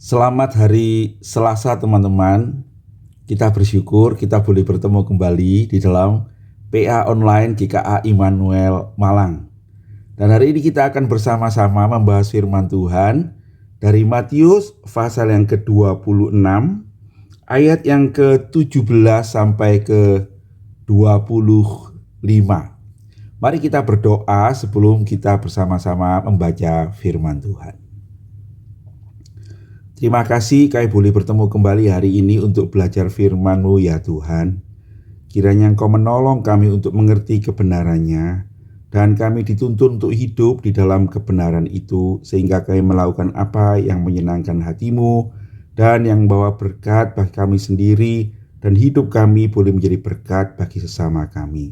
Selamat hari Selasa teman-teman. Kita bersyukur kita boleh bertemu kembali di dalam PA Online GKA Immanuel Malang. Dan hari ini kita akan bersama-sama membahas firman Tuhan dari Matius pasal yang ke-26 ayat yang ke-17 sampai ke-25. Mari kita berdoa sebelum kita bersama-sama membaca firman Tuhan. Terima kasih kami boleh bertemu kembali hari ini untuk belajar firman-Mu ya Tuhan. Kiranya Engkau menolong kami untuk mengerti kebenarannya, dan kami dituntun untuk hidup di dalam kebenaran itu, sehingga kami melakukan apa yang menyenangkan hati-Mu, dan yang membawa berkat bagi kami sendiri, dan hidup kami boleh menjadi berkat bagi sesama kami.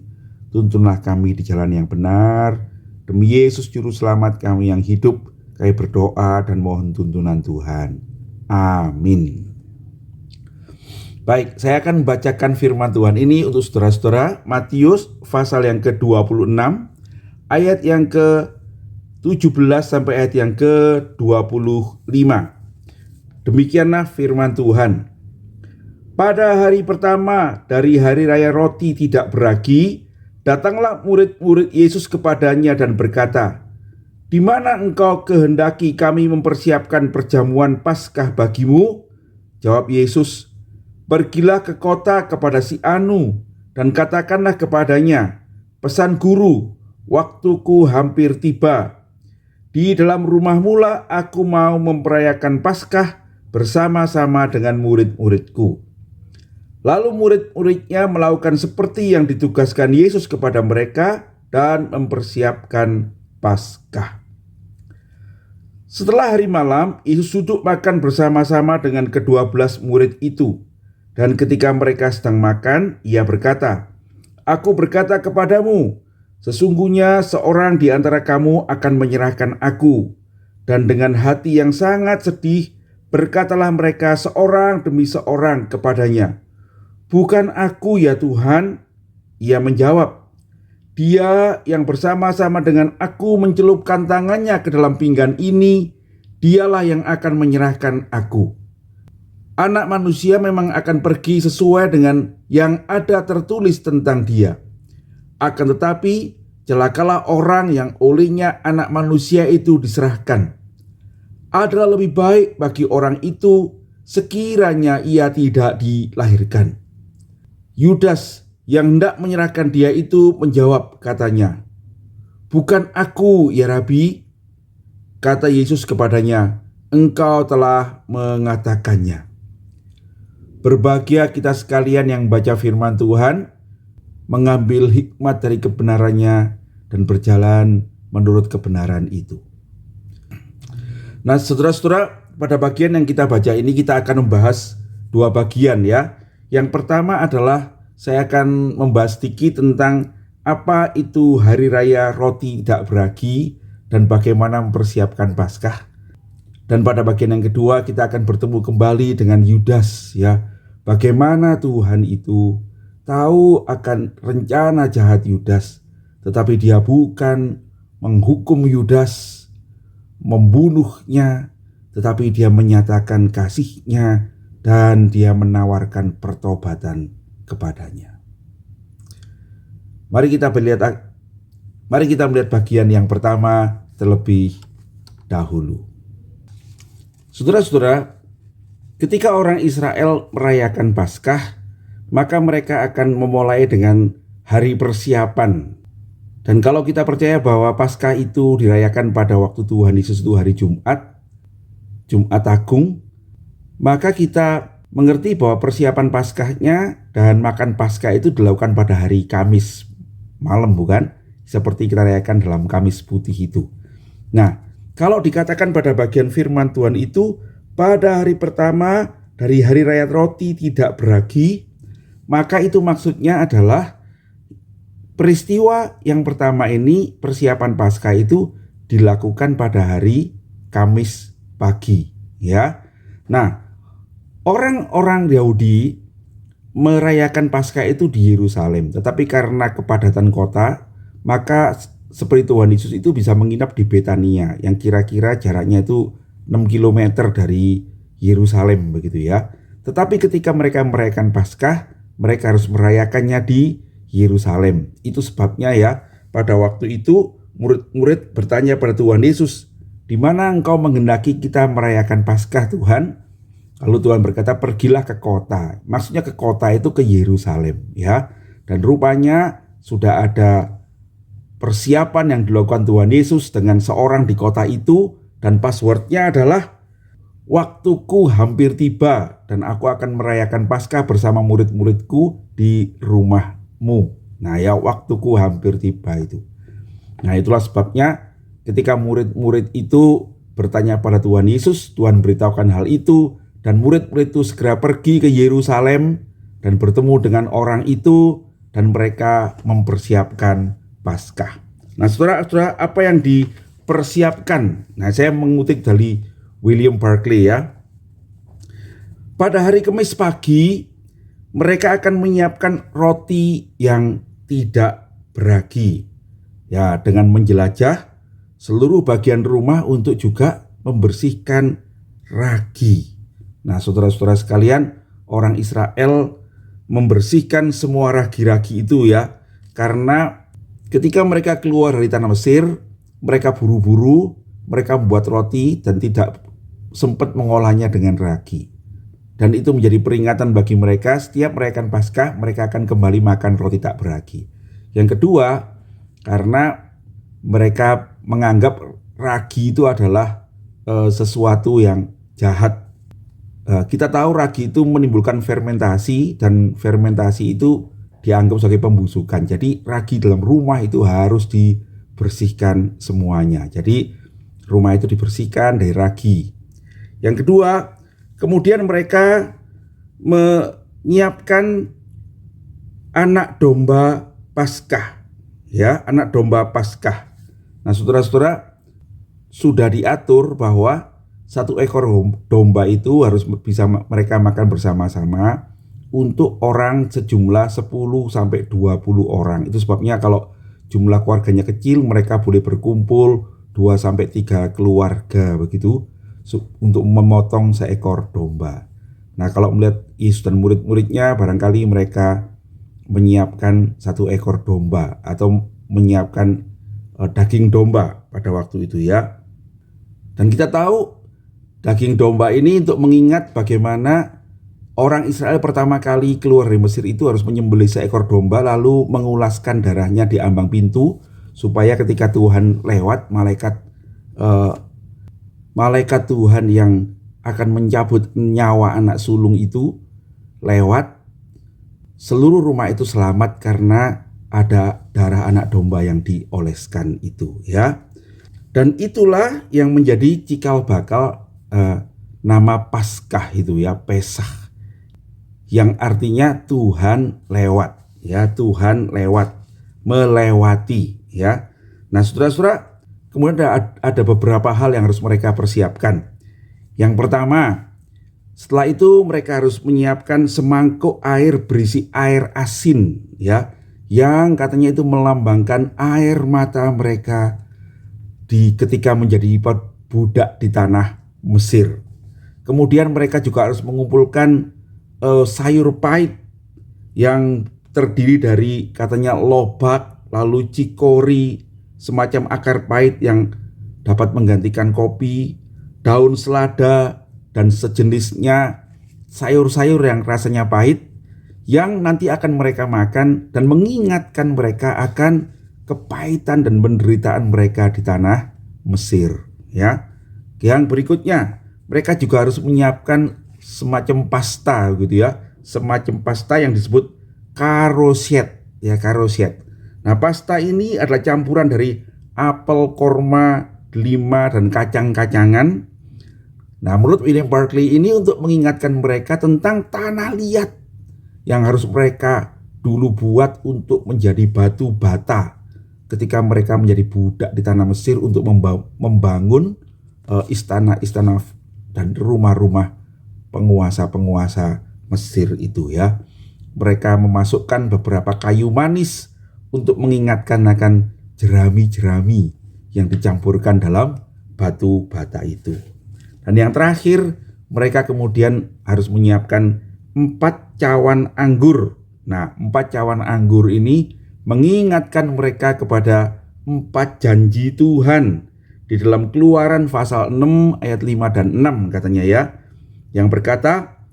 Tuntunlah kami di jalan yang benar, demi Yesus Juru Selamat kami yang hidup, kami berdoa dan mohon tuntunan Tuhan. Amin. Baik, saya akan membacakan firman Tuhan ini untuk saudara-saudara. Matius pasal yang ke-26 ayat yang ke-17 sampai ayat yang ke-25. Demikianlah firman Tuhan. Pada hari pertama dari hari raya roti tidak beragi, datanglah murid-murid Yesus kepadanya dan berkata, "Di mana engkau kehendaki kami mempersiapkan perjamuan Paskah bagimu?" Jawab Yesus, "Pergilah ke kota kepada si Anu dan katakanlah kepadanya, pesan guru, waktuku hampir tiba. Di dalam rumahmu lah aku mau memperayakan Paskah bersama-sama dengan murid-muridku." Lalu murid-muridnya melakukan seperti yang ditugaskan Yesus kepada mereka dan mempersiapkan Paskah. Setelah hari malam, Yesus duduk makan bersama-sama dengan ke-12 murid itu. Dan ketika mereka sedang makan, Ia berkata, "Aku berkata kepadamu, sesungguhnya seorang di antara kamu akan menyerahkan aku." Dan dengan hati yang sangat sedih, berkatalah mereka seorang demi seorang kepadanya, "Bukan aku ya Tuhan." Ia menjawab, "Dia yang bersama-sama dengan aku mencelupkan tangannya ke dalam pinggan ini, dialah yang akan menyerahkan aku. Anak manusia memang akan pergi sesuai dengan yang ada tertulis tentang dia. Akan tetapi, celakalah orang yang olehnya anak manusia itu diserahkan. Adalah lebih baik bagi orang itu sekiranya ia tidak dilahirkan." Yudas yang hendak menyerahkan dia itu menjawab, katanya, "Bukan aku ya Rabi." Kata Yesus kepadanya, "Engkau telah mengatakannya." Berbahagia kita sekalian yang baca firman Tuhan, mengambil hikmat dari kebenarannya dan berjalan menurut kebenaran itu. Nah, saudara-saudara, pada bagian yang kita baca ini kita akan membahas dua bagian ya. Yang pertama adalah saya akan membahas sedikit tentang apa itu hari raya roti tidak beragi dan bagaimana mempersiapkan Paskah. Dan pada bagian yang kedua kita akan bertemu kembali dengan Yudas ya. Bagaimana Tuhan itu tahu akan rencana jahat Yudas, tetapi dia bukan menghukum Yudas, membunuhnya, tetapi dia menyatakan kasihnya dan dia menawarkan pertobatan kepadanya. Mari kita melihat bagian yang pertama terlebih dahulu. Saudara-saudara, ketika orang Israel merayakan Paskah, maka mereka akan memulai dengan hari persiapan. Dan kalau kita percaya bahwa Paskah itu dirayakan pada waktu Tuhan Yesus itu hari Jumat Agung, maka kita mengerti bahwa persiapan Paskahnya dan makan Paskah itu dilakukan pada hari Kamis malam, bukan? Seperti kita rayakan dalam Kamis Putih itu. Nah, kalau dikatakan pada bagian firman Tuhan itu, pada hari pertama dari hari raya roti tidak beragi, maka itu maksudnya adalah peristiwa yang pertama ini, persiapan Paskah itu dilakukan pada hari Kamis pagi, ya. Nah, orang-orang Yahudi merayakan Paskah itu di Yerusalem, tetapi karena kepadatan kota, maka seperti Tuhan Yesus itu bisa menginap di Betania yang kira-kira jaraknya itu 6 km dari Yerusalem begitu ya. Tetapi ketika mereka merayakan Paskah, mereka harus merayakannya di Yerusalem. Itu sebabnya ya, pada waktu itu murid-murid bertanya pada Tuhan Yesus, "Di mana engkau menghendaki kita merayakan Paskah, Tuhan?" Lalu Tuhan berkata, "Pergilah ke kota." Maksudnya ke kota itu ke Yerusalem ya. Dan rupanya sudah ada persiapan yang dilakukan Tuhan Yesus dengan seorang di kota itu, dan passwordnya adalah, "Waktuku hampir tiba dan aku akan merayakan Paskah bersama murid-muridku di rumahmu." Nah ya, waktuku hampir tiba itu. Nah itulah sebabnya ketika murid-murid itu bertanya pada Tuhan Yesus, Tuhan beritahukan hal itu, dan murid-murid itu segera pergi ke Yerusalem dan bertemu dengan orang itu, dan mereka mempersiapkan Paskah. Nah saudara-saudara, apa yang dipersiapkan? Nah saya mengutip dari William Barclay ya. Pada hari Kamis pagi, mereka akan menyiapkan roti yang tidak beragi. Ya, dengan menjelajah seluruh bagian rumah untuk juga membersihkan ragi. Nah, saudara-saudara sekalian, orang Israel membersihkan semua ragi-ragi itu ya. Karena ketika mereka keluar dari tanah Mesir, mereka buru-buru, mereka membuat roti dan tidak sempat mengolahnya dengan ragi. Dan itu menjadi peringatan bagi mereka, setiap merayakan Paskah, mereka akan kembali makan roti tak beragi. Yang kedua, karena mereka menganggap ragi itu adalah sesuatu yang jahat. Kita tahu ragi itu menimbulkan fermentasi, dan fermentasi itu dianggap sebagai pembusukan. Jadi ragi dalam rumah itu harus dibersihkan semuanya. Jadi rumah itu dibersihkan dari ragi. Yang kedua, kemudian mereka menyiapkan anak domba Paskah. Ya, anak domba Paskah. Nah, saudara-saudara, sudah diatur bahwa satu ekor domba itu harus bisa mereka makan bersama-sama untuk orang sejumlah 10-20 orang. Itu sebabnya kalau jumlah keluarganya kecil, mereka boleh berkumpul 2-3 keluarga begitu untuk memotong seekor domba. Nah, kalau melihat Yesus dan murid-muridnya, barangkali mereka menyiapkan satu ekor domba atau menyiapkan daging domba pada waktu itu ya. Dan kita tahu daging domba ini untuk mengingat bagaimana orang Israel pertama kali keluar dari Mesir itu harus menyembelih seekor domba lalu mengulaskan darahnya di ambang pintu, supaya ketika Tuhan lewat, malaikat Tuhan yang akan mencabut nyawa anak sulung itu lewat, seluruh rumah itu selamat karena ada darah anak domba yang dioleskan itu ya. Dan itulah yang menjadi cikal bakal nama Paskah itu ya, Pesach, yang artinya Tuhan lewat ya, Tuhan lewat, melewati ya. Nah saudara-saudara, kemudian ada beberapa hal yang harus mereka persiapkan. Yang pertama, setelah itu mereka harus menyiapkan semangkuk air berisi air asin ya, yang katanya itu melambangkan air mata mereka ketika menjadi budak di tanah Mesir. Kemudian mereka juga harus mengumpulkan sayur pahit yang terdiri dari katanya lobak, lalu cikori, semacam akar pahit yang dapat menggantikan kopi, daun selada, dan sejenisnya sayur-sayur yang rasanya pahit, yang nanti akan mereka makan dan mengingatkan mereka akan kepahitan dan penderitaan mereka di tanah Mesir ya. Yang berikutnya, mereka juga harus menyiapkan semacam pasta gitu ya, semacam pasta yang disebut karosiet ya, karosiet. Nah, pasta ini adalah campuran dari apel, korma, delima, dan kacang-kacangan. Nah, menurut William Barclay ini untuk mengingatkan mereka tentang tanah liat yang harus mereka dulu buat untuk menjadi batu bata ketika mereka menjadi budak di tanah Mesir untuk membangun istana-istana dan rumah-rumah penguasa-penguasa Mesir itu ya. Mereka memasukkan beberapa kayu manis untuk mengingatkan akan jerami-jerami yang dicampurkan dalam batu bata itu. Dan yang terakhir, mereka kemudian harus menyiapkan 4 cawan anggur. Nah, 4 cawan anggur ini mengingatkan mereka kepada 4 janji Tuhan di dalam Keluaran pasal 6 ayat 5 dan 6 katanya ya, yang berkata,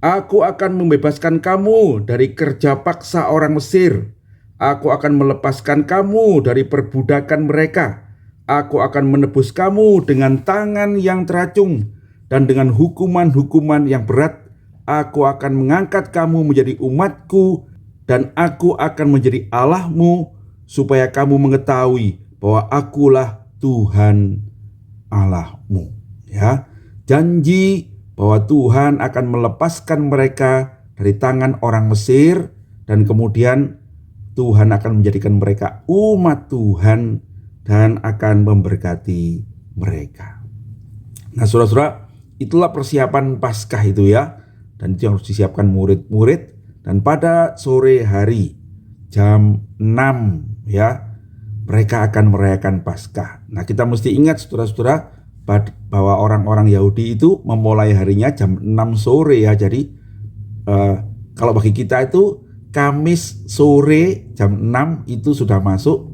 "Aku akan membebaskan kamu dari kerja paksa orang Mesir. Aku akan melepaskan kamu dari perbudakan mereka. Aku akan menebus kamu dengan tangan yang teracung dan dengan hukuman-hukuman yang berat. Aku akan mengangkat kamu menjadi umatku dan aku akan menjadi Allahmu supaya kamu mengetahui bahwa akulah Tuhan Allahmu." Ya, janji bahwa Tuhan akan melepaskan mereka dari tangan orang Mesir dan kemudian Tuhan akan menjadikan mereka umat Tuhan dan akan memberkati mereka. Nah, saudara-saudara, itulah persiapan Paskah itu ya. Dan itu yang harus disiapkan murid-murid. Dan pada sore hari jam 6 ya, mereka akan merayakan Paskah. Nah, kita mesti ingat saudara-saudara bahwa orang-orang Yahudi itu memulai harinya jam 6 sore ya. Jadi kalau bagi kita itu Kamis sore jam 6 itu sudah masuk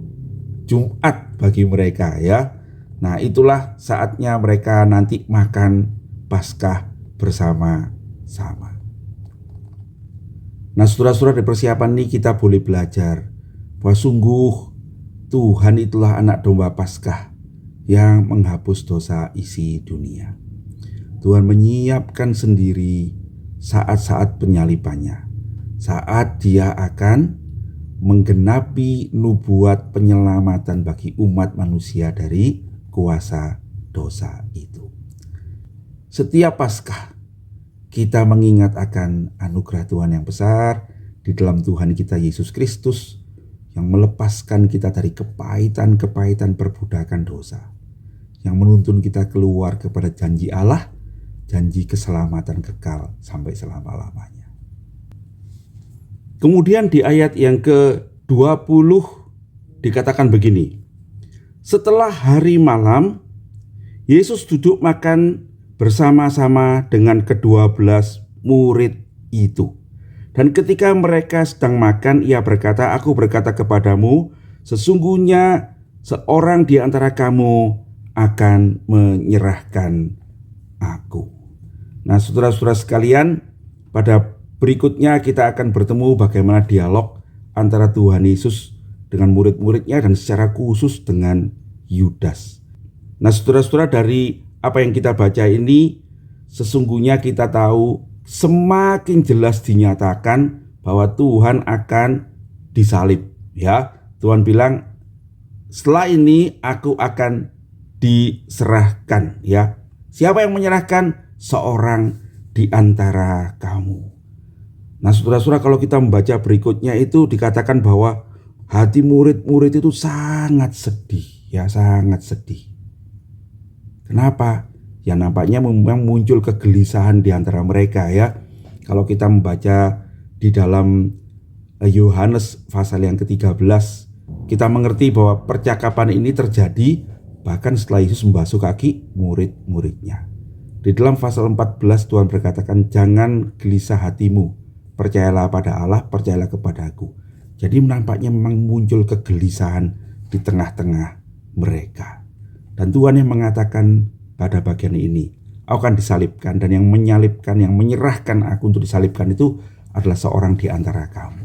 Jumat bagi mereka ya. Nah, itulah saatnya mereka nanti makan Paskah bersama-sama. Nah, saudara-saudara, di persiapan ini kita boleh belajar bahwa sungguh Tuhan itulah anak domba Paskah yang menghapus dosa isi dunia. Tuhan menyiapkan sendiri saat-saat penyalibannya, saat dia akan menggenapi nubuat penyelamatan bagi umat manusia dari kuasa dosa itu. Setiap Paskah kita mengingat akan anugerah Tuhan yang besar di dalam Tuhan kita Yesus Kristus yang melepaskan kita dari kepahitan-kepahitan perbudakan dosa, yang menuntun kita keluar kepada janji Allah, janji keselamatan kekal sampai selama-lamanya. Kemudian di ayat yang ke-20 dikatakan begini, setelah hari malam, Yesus duduk makan bersama-sama dengan ke-12 murid itu. Dan ketika mereka sedang makan, ia berkata, "Aku berkata kepadamu, sesungguhnya seorang di antara kamu akan menyerahkan aku." Nah, saudara-saudara sekalian, pada berikutnya kita akan bertemu bagaimana dialog antara Tuhan Yesus dengan murid-muridnya dan secara khusus dengan Yudas. Nah, saudara-saudara, dari apa yang kita baca ini sesungguhnya kita tahu semakin jelas dinyatakan bahwa Tuhan akan disalib ya. Tuhan bilang, "Setelah ini aku akan diserahkan," ya. Siapa yang menyerahkan? Seorang di antara kamu. Nah, saudara-saudara, kalau kita membaca berikutnya itu dikatakan bahwa hati murid-murid itu sangat sedih, ya, sangat sedih. Kenapa? Ya, nampaknya memang muncul kegelisahan di antara mereka ya. Kalau kita membaca di dalam Yohanes pasal yang ke-13, kita mengerti bahwa percakapan ini terjadi bahkan setelah Yesus membasuh kaki murid-muridnya. Di dalam pasal 14 Tuhan berkatakan, "Jangan gelisah hatimu. Percayalah pada Allah, percayalah kepada aku." Jadi nampaknya memang muncul kegelisahan di tengah-tengah mereka. Dan Tuhan yang mengatakan pada bagian ini, "Aku akan disalibkan, dan yang menyalibkan, yang menyerahkan aku untuk disalibkan itu adalah seorang di antara kamu."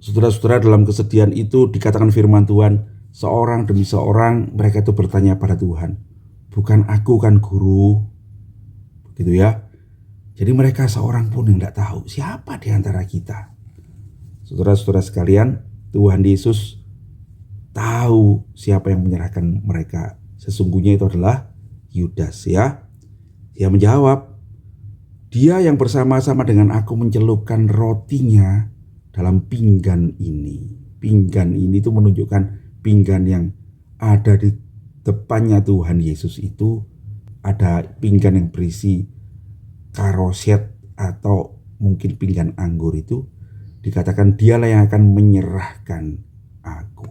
Saudara-saudara, dalam kesedihan itu dikatakan firman Tuhan, seorang demi seorang mereka itu bertanya pada Tuhan, "Bukan aku kan guru?" Gitu ya. Jadi mereka seorang pun yang tidak tahu siapa di antara kita. Saudara-saudara sekalian, Tuhan Yesus tahu siapa yang menyerahkan mereka. Sesungguhnya itu adalah Yudas ya. Dia menjawab, "Dia yang bersama-sama dengan aku mencelupkan rotinya dalam pinggan ini." Pinggan ini itu menunjukkan pinggan yang ada di depannya Tuhan Yesus itu. Ada pinggan yang berisi karoset atau mungkin pinggan anggur itu. Dikatakan dialah yang akan menyerahkan aku.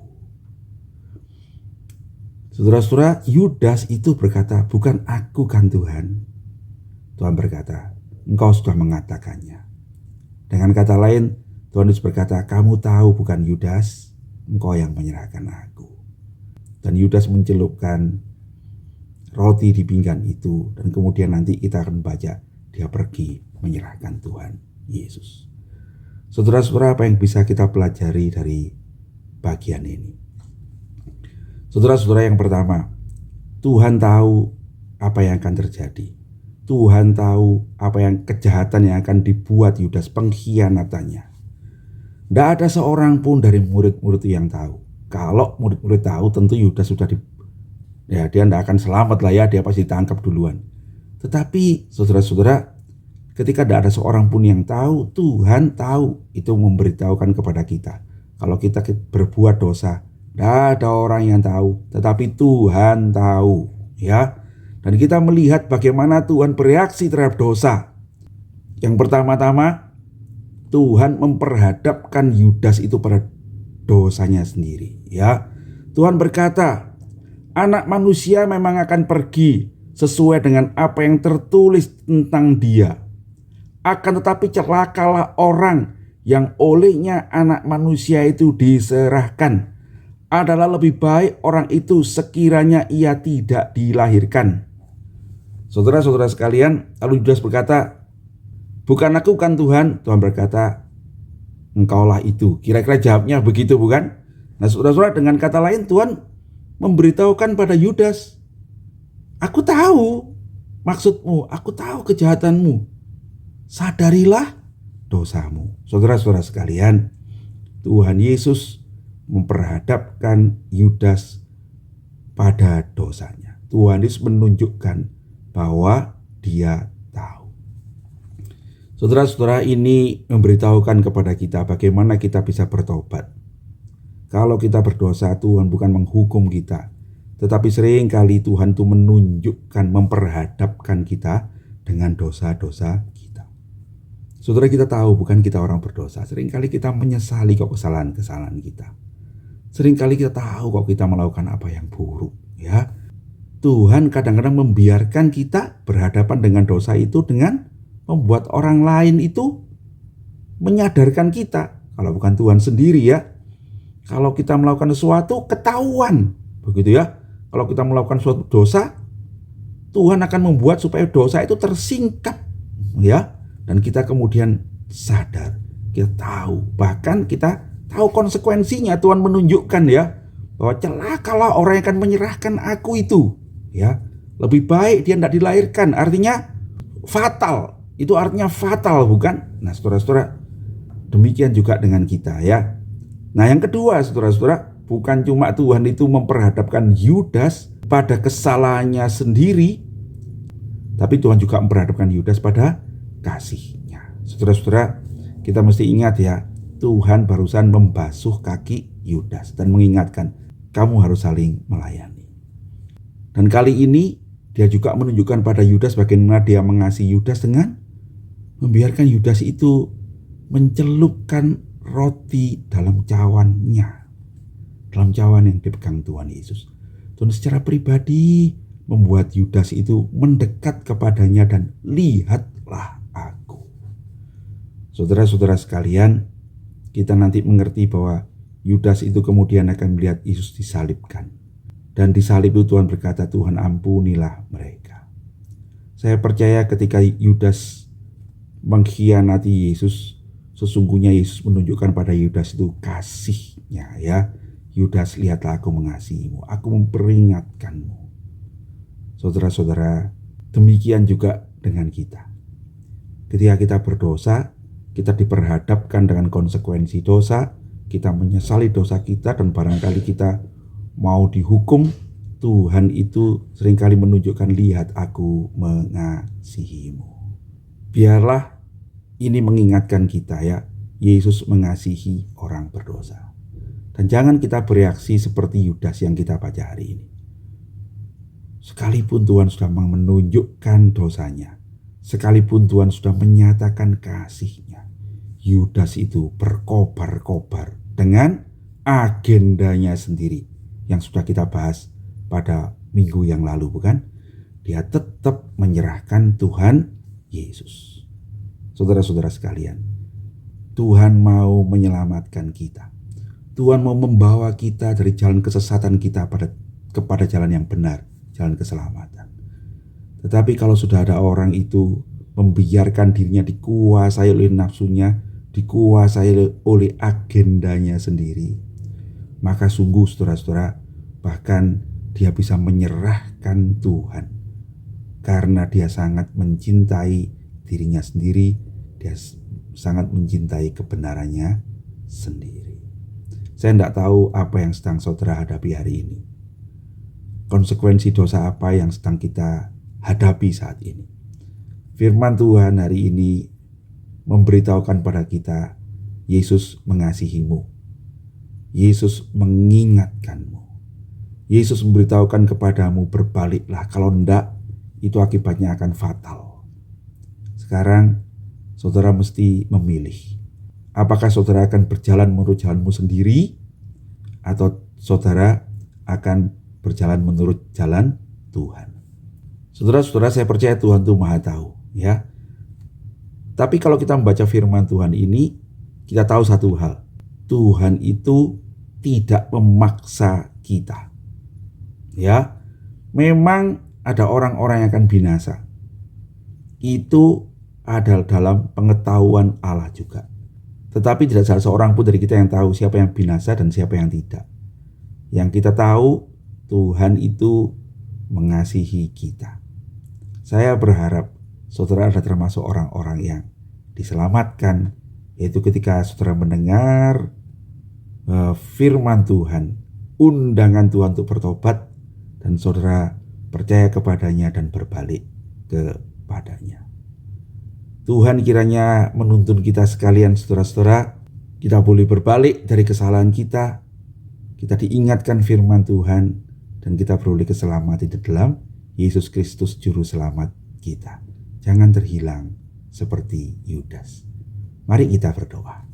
Saudara-saudara, Yudas itu berkata, "Bukan aku kan Tuhan." Tuhan berkata, engkau sudah mengatakannya. Dengan kata lain, Tuhan Yesus berkata, kamu tahu bukan Yudas, engkau yang menyerahkan aku. Dan Yudas mencelupkan roti di pinggan itu, dan kemudian nanti kita akan baca dia pergi menyerahkan Tuhan Yesus. Saudara-saudara, apa yang bisa kita pelajari dari bagian ini? Saudara-saudara, yang pertama, Tuhan tahu apa yang akan terjadi. Tuhan tahu apa yang kejahatan yang akan dibuat Yudas, pengkhianatannya. Tidak ada seorang pun dari murid-murid yang tahu. Kalau murid-murid tahu, tentu Yudas sudah dia tidak akan selamat lah ya, dia pasti ditangkap duluan. Tetapi saudara-saudara, ketika tidak ada seorang pun yang tahu, Tuhan tahu. Itu memberitahukan kepada kita, kalau kita berbuat dosa, tidak ada orang yang tahu, tetapi Tuhan tahu, ya. Dan kita melihat bagaimana Tuhan bereaksi terhadap dosa. Yang pertama-tama, Tuhan memperhadapkan Yudas itu pada dosanya sendiri, ya. Tuhan berkata, Anak manusia memang akan pergi sesuai dengan apa yang tertulis tentang dia. Akan tetapi celakalah orang yang olehnya anak manusia itu diserahkan. Adalah lebih baik orang itu sekiranya ia tidak dilahirkan. Saudara-saudara sekalian, lalu Yudas berkata, bukan aku kan Tuhan? Tuhan berkata, engkaulah itu. Kira-kira jawabnya begitu, bukan? Nah, saudara-saudara, dengan kata lain Tuhan memberitahukan pada Yudas, aku tahu maksudmu, aku tahu kejahatanmu, sadarilah dosamu. Saudara-saudara sekalian, Tuhan Yesus memperhadapkan Yudas pada dosanya. Tuhan Yesus menunjukkan bahwa dia tahu. Saudara-saudara, ini memberitahukan kepada kita bagaimana kita bisa bertobat. Kalau kita berdosa, Tuhan bukan menghukum kita, tetapi seringkali Tuhan itu menunjukkan, memperhadapkan kita dengan dosa-dosa kita. Saudara, kita tahu bukan kita orang berdosa. Seringkali kita menyesali kok kesalahan-kesalahan kita. Seringkali kita tahu kok kita melakukan apa yang buruk, ya. Tuhan kadang-kadang membiarkan kita berhadapan dengan dosa itu dengan membuat orang lain itu menyadarkan kita. Kalau bukan Tuhan sendiri, ya. Kalau kita melakukan sesuatu ketahuan, begitu ya. Kalau kita melakukan suatu dosa, Tuhan akan membuat supaya dosa itu tersingkap, ya. Dan kita kemudian sadar, kita tahu, bahkan kita tahu konsekuensinya. Tuhan menunjukkan, ya, bahwa celakalah orang yang akan menyerahkan aku itu, ya. Lebih baik dia tidak dilahirkan, artinya fatal. Itu artinya fatal, bukan? Nah, saudara-saudara, demikian juga dengan kita, ya. Nah, yang kedua, saudara-saudara, bukan cuma Tuhan itu memperhadapkan Yudas pada kesalahannya sendiri, tapi Tuhan juga memperhadapkan Yudas pada kasih-Nya. Saudara-saudara, kita mesti ingat, ya, Tuhan barusan membasuh kaki Yudas dan mengingatkan, kamu harus saling melayani. Dan kali ini dia juga menunjukkan pada Yudas bagaimana dia mengasihi Yudas dengan membiarkan Yudas itu mencelupkan roti dalam cawannya, dalam cawan yang dipegang Tuhan Yesus. Tuhan secara pribadi membuat Yudas itu mendekat kepadanya dan lihatlah aku. Saudara-saudara sekalian, kita nanti mengerti bahwa Yudas itu kemudian akan melihat Yesus disalibkan. Dan disalib itu Tuhan berkata, Tuhan ampunilah mereka. Saya percaya ketika Yudas mengkhianati Yesus, sesungguhnya Yesus menunjukkan pada Yudas itu kasih-Nya, ya. Yudas, lihatlah aku mengasihimu, aku memperingatkanmu. Saudara-saudara, demikian juga dengan kita. Ketika kita berdosa, kita diperhadapkan dengan konsekuensi dosa, kita menyesali dosa kita, dan barangkali kita mau dihukum. Tuhan itu seringkali menunjukkan, lihat aku mengasihimu. Biarlah ini mengingatkan kita, ya, Yesus mengasihi orang berdosa. Dan jangan kita bereaksi seperti Yudas yang kita baca hari ini. Sekalipun Tuhan sudah menunjukkan dosanya, sekalipun Tuhan sudah menyatakan kasih-Nya, Yudas itu berkobar-kobar dengan agendanya sendiri yang sudah kita bahas pada minggu yang lalu, bukan? Dia tetap menyerahkan Tuhan Yesus. Saudara-saudara sekalian, Tuhan mau menyelamatkan kita. Tuhan mau membawa kita dari jalan kesesatan kita kepada jalan yang benar, jalan keselamatan. Tetapi kalau sudah ada orang itu membiarkan dirinya dikuasai oleh nafsunya, dikuasai oleh agendanya sendiri, maka sungguh saudara-saudara, bahkan dia bisa menyerahkan Tuhan. Karena dia sangat mencintai dirinya sendiri, dia sangat mencintai kebenarannya sendiri. Saya tidak tahu apa yang sedang saudara hadapi hari ini. Konsekuensi dosa apa yang sedang kita hadapi saat ini. Firman Tuhan hari ini memberitahukan pada kita, Yesus mengasihimu. Yesus mengingatkanmu. Yesus memberitahukan kepadamu, berbaliklah, kalau tidak itu akibatnya akan fatal. Sekarang saudara mesti memilih. Apakah saudara akan berjalan menurut jalanmu sendiri, atau saudara akan berjalan menurut jalan Tuhan? Saudara-saudara, saya percaya Tuhan itu Maha tahu, ya. Tapi kalau kita membaca firman Tuhan ini, kita tahu satu hal. Tuhan itu tidak memaksa kita. Ya, memang ada orang-orang yang akan binasa. Itu adalah dalam pengetahuan Allah juga. Tetapi tidak salah seorang pun dari kita yang tahu siapa yang binasa dan siapa yang tidak. Yang kita tahu, Tuhan itu mengasihi kita. Saya berharap saudara ada termasuk orang-orang yang diselamatkan, yaitu ketika saudara mendengar firman Tuhan, undangan Tuhan untuk bertobat, dan saudara percaya kepadanya dan berbalik kepadanya. Tuhan kiranya menuntun kita sekalian, saudara-saudara, kita boleh berbalik dari kesalahan kita diingatkan firman Tuhan, dan kita beroleh keselamatan di dalam Yesus Kristus Juru Selamat kita. Jangan terhilang seperti Yudas. Mari kita berdoa.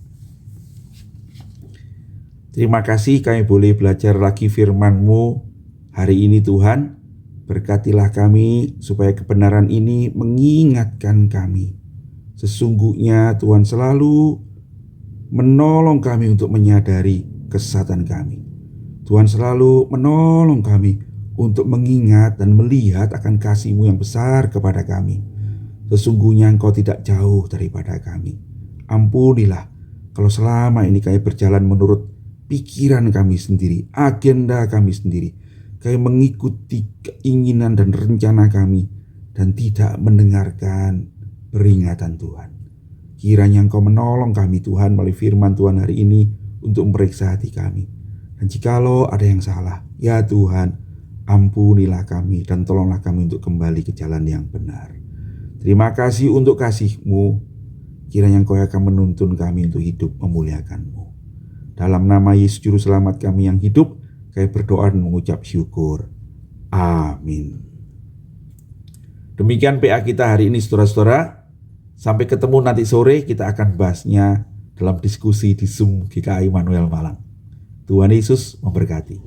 Terima kasih kami boleh belajar lagi firman-Mu hari ini Tuhan. Berkatilah kami supaya kebenaran ini mengingatkan kami. Sesungguhnya Tuhan selalu menolong kami untuk menyadari kesesatan kami. Tuhan selalu menolong kami untuk mengingat dan melihat akan kasih-Mu yang besar kepada kami. Sesungguhnya Engkau tidak jauh daripada kami. Ampunilah kalau selama ini kami berjalan menurut pikiran kami sendiri, agenda kami sendiri. Kami mengikuti keinginan dan rencana kami dan tidak mendengarkan peringatan Tuhan. Kiranya Engkau menolong kami Tuhan melalui firman Tuhan hari ini untuk memeriksa hati kami. Dan jikalau ada yang salah, ya Tuhan, ampunilah kami dan tolonglah kami untuk kembali ke jalan yang benar. Terima kasih untuk kasih-Mu. Kiranya Engkau akan menuntun kami untuk hidup memuliakan-Mu. Dalam nama Yesus Juru Selamat kami yang hidup, kami berdoa dan mengucap syukur. Amin. Demikian PA kita hari ini saudara-saudara. Sampai ketemu nanti sore, kita akan bahasnya dalam diskusi di Zoom GKI Immanuel Malang. Tuhan Yesus memberkati.